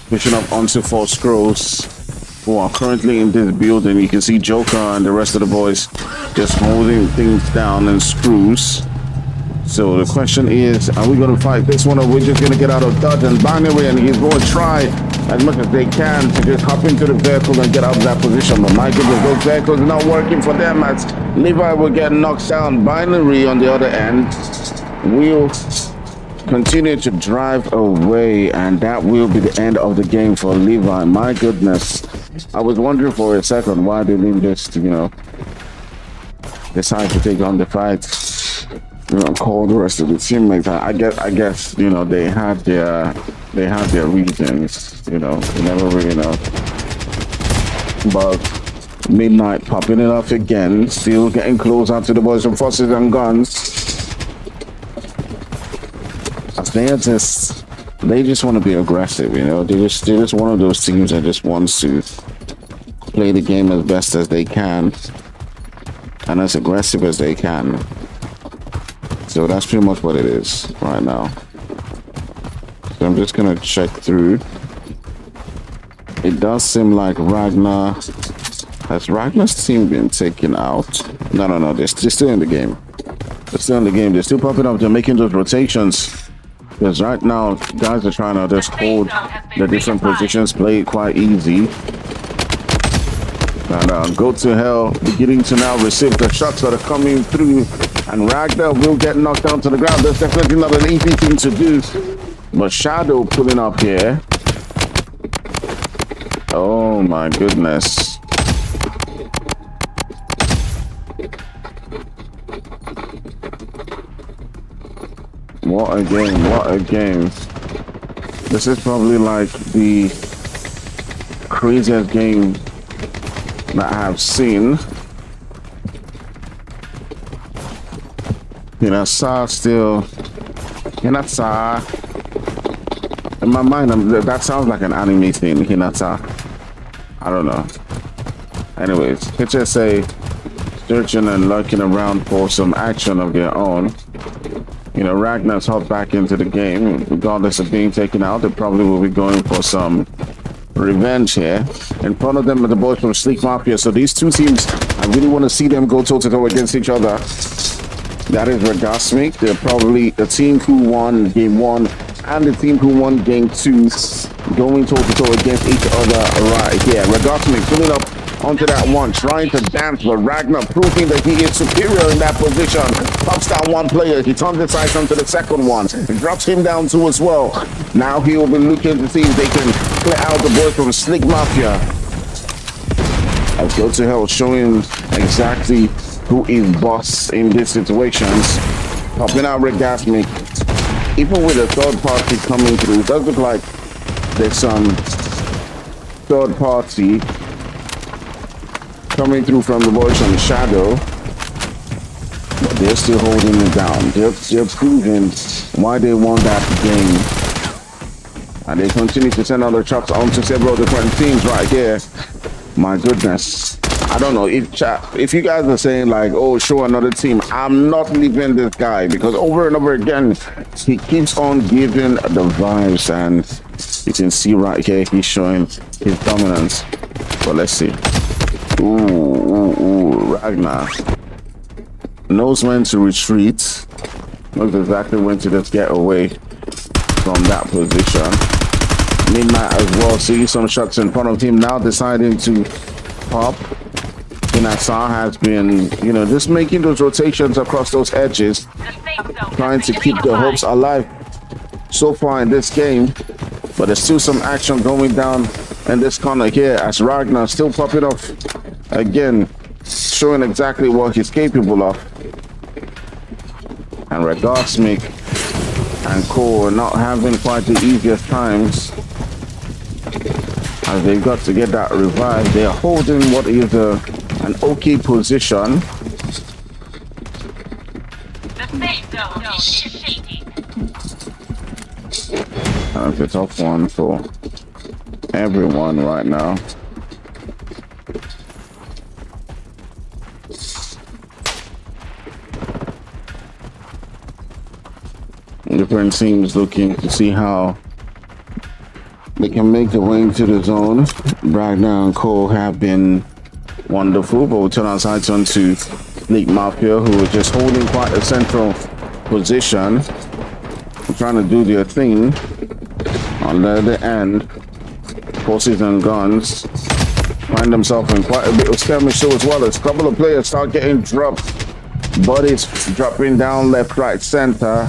Pushing up onto 4 Scrolls, who are currently in this building. You can see Joker and the rest of the boys just holding things down and screws. So the question is, are we going to fight this one, or we're just going to get out of dodge and binary, and he's going to try as much as they can to just hop into the vehicle and get out of that position. But my goodness, those vehicles are not working for them, as Levi will get knocked down. Binary on the other end will continue to drive away, and that will be the end of the game for Levi. My goodness, I was wondering for a second why they didn't just, decide to take on the fight, call the rest of the teammates. I guess they had their reasons. You never really know. But Midnight popping it off again, still getting closer to the boys from Crosses and Guns. They just want to be aggressive, they're just one of those teams that just wants to play the game as best as they can and as aggressive as they can. So that's pretty much what it is right now. So I'm just gonna check through. It does seem like has Ragnar's team been taken out? No, they're still in the game. They're still in the game. They're still popping up. They're making those rotations. Because right now, guys are trying to just hold the different positions, play it quite easy. And Go to Hell beginning to now receive the shots that are coming through. And Ragnar will get knocked down to the ground. That's definitely not an easy thing to do. But Shadow pulling up here. Oh my goodness. What a game. This is probably like the craziest game that I have seen. Hinata still. Hinata. In my mind, that sounds like an anime thing, Hinata. I don't know. Anyways, HSA searching and lurking around for some action of their own. Ragnar's hopped back into the game. Regardless of being taken out, they probably will be going for some revenge here. In front of them are the boys from Sleek Mafia. So these two teams, I really want to see them go toe-to-toe against each other. That is Regasmic. They're probably the team who won game 1 and the team who won game 2 going toe-to-toe against each other right here. Regasmic pulling up onto that one, trying to dance, but Ragnar proving that he is superior in that position. Pops down one player, he turns his sights onto the second one, and drops him down too as well. Now he will be looking to see if they can clear out the boys from Slick Mafia. As Go to Hell showing exactly who is boss in these situations. Popping out Regasmic. Even with a third party coming through, it does look like there's some third party coming through from the boys from Shadow, but they're still holding it down. They're proving why they won that game, and they continue to send other chops onto several different teams right here. My goodness, I don't know if you guys are saying like, oh, show another team. I'm not leaving this guy, because over and over again he keeps on giving the vibes, and you can see right here he's showing his dominance. But let's see. Ooh, Ragnar knows when to retreat, knows exactly when to just get away from that position. Midnight as well, see some shots in front of him, now deciding to pop. Hinata has been, just making those rotations across those edges, trying to keep the hopes alive so far in this game. But there's still some action going down in this corner here, as Ragnar still popping off again, showing exactly what he's capable of. And Regasmic and Co are not having quite the easiest times, as they've got to get that revive. They're holding what is an okay position. The safe zone is shaking. It's a tough one for everyone right now. Different teams looking to see how they can make their way into the zone. Bragner and Cole have been wonderful, but we'll turn our sights on to League Mafia, who are just holding quite a central position, trying to do their thing on the other end. Horses and guns find themselves in quite a bit of skirmish so as well as a couple of players start getting dropped. Bodies dropping down left, right, center.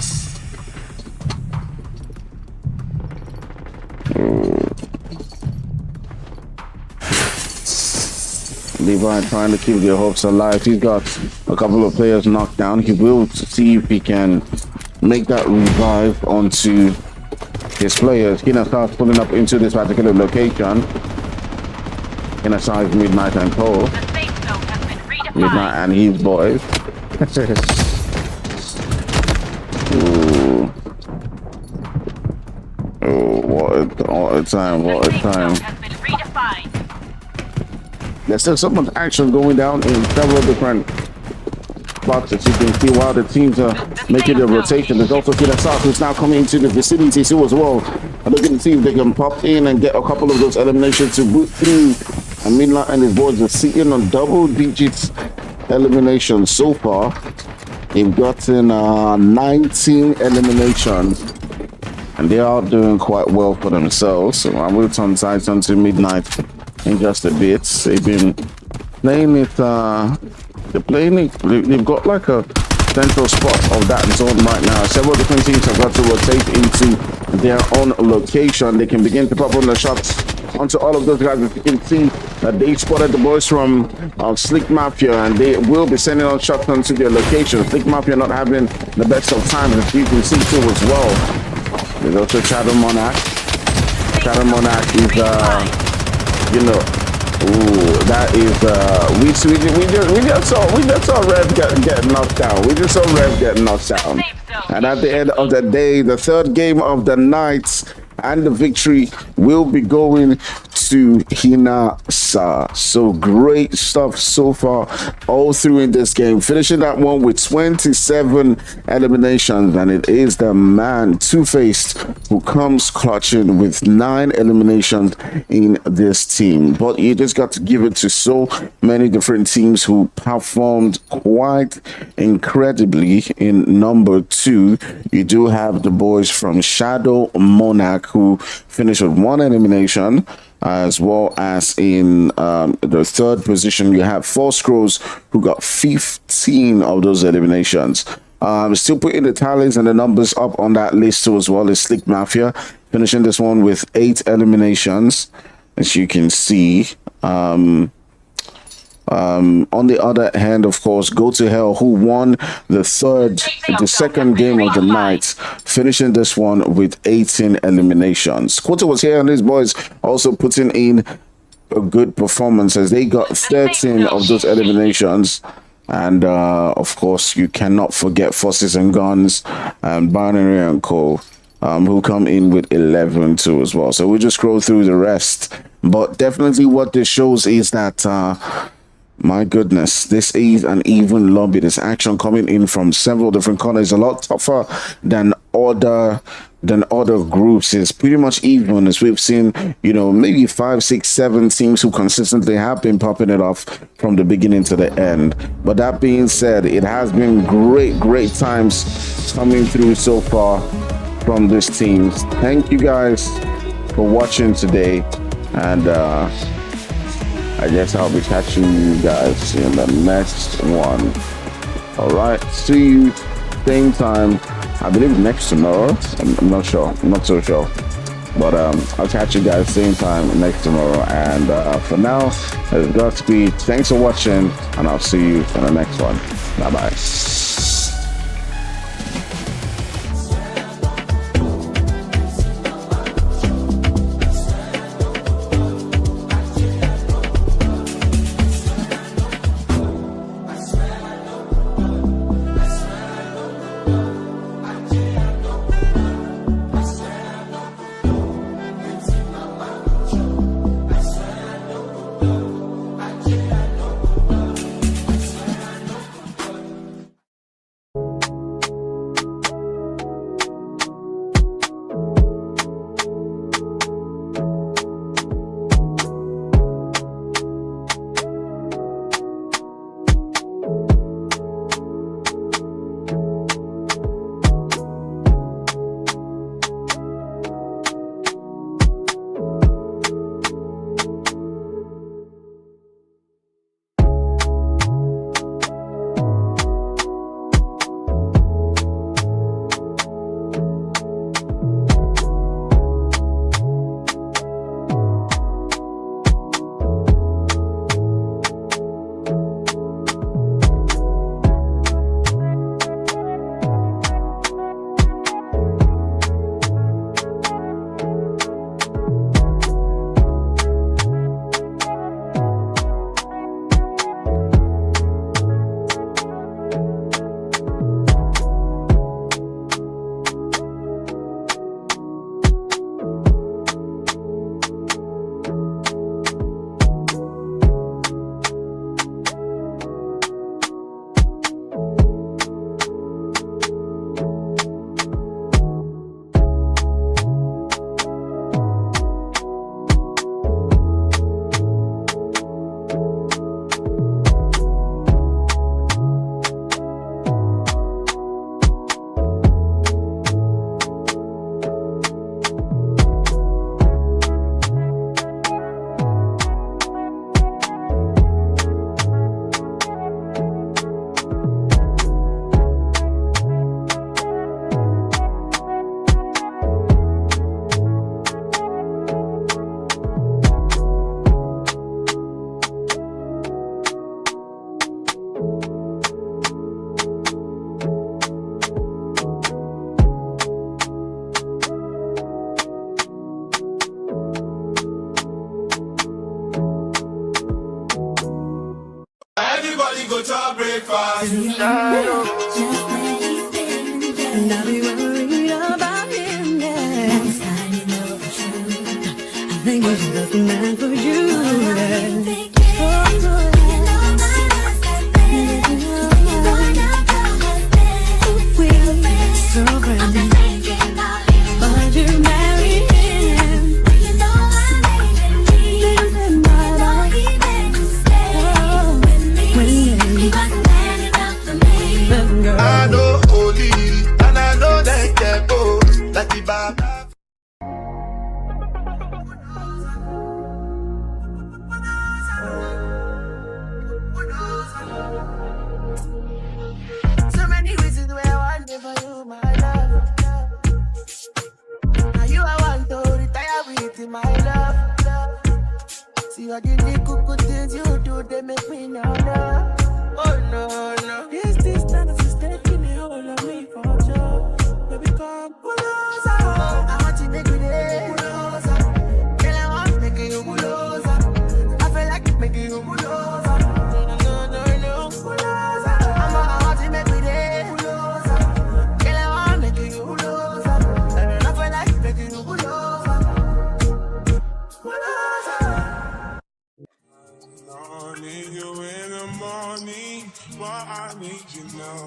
Levi trying to keep their hopes alive. He's got a couple of players knocked down. He will see if he can make that revive onto his players. He now starts pulling up into this particular location. Inside Midnight and Cole. Midnight and his boys. Ooh. Oh, what a time, what a time. There's still so much action going down in several different spots that you can see while the teams are making their rotation. There's also Kira who's now coming into the vicinity too as well. I'm looking to see if they can pop in and get a couple of those eliminations to boot through. And Midnight and his boys are sitting on double digits eliminations so far. They've gotten 19 eliminations. And they are doing quite well for themselves. So I will turn sides onto Midnight in just a bit. They've been playing it, they've got like a central spot of that zone right now. Several different teams have got to rotate into their own location. They can begin to pop on the shots onto all of those guys. As you can see that they spotted the boys from Slick Mafia, and they will be sending out shots onto their location. Slick Mafia not having the best of times, as you can see too as well. There's also Shadow Monarch. Shadow Monarch is you know, ooh, that is we just saw Rev get knocked down. We just saw Rev get knocked down. And at the end of the day, the third game of the night and the victory will be going to Hinasa. So great stuff so far all through in this game, finishing that one with 27 eliminations, and it is the man Two-Faced who comes clutching with 9 eliminations in this team. But you just got to give it to so many different teams who performed quite incredibly. In number 2, you do have the boys from Shadow Monarch who finished with 1 elimination, as well as in the third position you have Four Scrolls who got 15 of those eliminations. Still putting the tallies and the numbers up on that list too, as well as Slick Mafia finishing this one with 8 eliminations, as you can see. On the other hand, of course, Go to Hell, who won the second game of the night, finishing this one with 18 eliminations. Quota was here, and his boys also putting in a good performance as they got 13 of those eliminations. And of course, you cannot forget Forces and Guns and Binary and Co, who come in with 11 too as well. So we'll just scroll through the rest. But definitely what this shows is that my goodness, this is an even lobby. This action coming in from several different corners, a lot tougher than other groups. It's pretty much even, as we've seen, you know, maybe 5, 6, 7 teams who consistently have been popping it off from the beginning to the end. But that being said, it has been great times coming through so far from this team. Thank you guys for watching today, and I guess I'll be catching you guys in the next one. All right, see you same time, I believe next tomorrow. I'm not sure, I'm not so sure, but I'll catch you guys same time next tomorrow. And for now, it's Godspeed. Thanks for watching, and I'll see you in the next one. Bye bye. put your breakfast. Just where he's been, and I'll be worried about him. Next time you know the truth, I think he's just the man for you. So brand new. But you marry him. You know I live in my life. He made me stay with me. He wasn't man enough for me. I know holy, and I know that careful, like the Baba. So many reasons why I want it for you, my love. Now you I want to retire with my love. See what the little things you do, they make me know. Oh no, no. This distance is taking a hold of me for sure. Baby, come pull us out. I want you to make me there. Pull us out. Girl, I want to make you pull us out. I feel like making you pull us out. No, pull us out. I want to make me there. Pull us out. Girl, I want to make you pull us out. I feel like making you pull us out. Pull us out. I need you in the morning, but I need you now.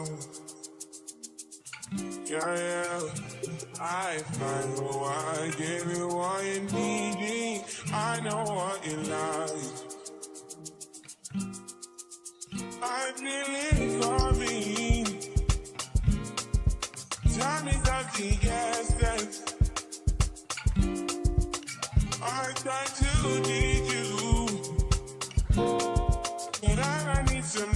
Yeah, I find why I give you what you need. I know what you like. I feel it for me. Time is up to guess. I try to need you. But I need some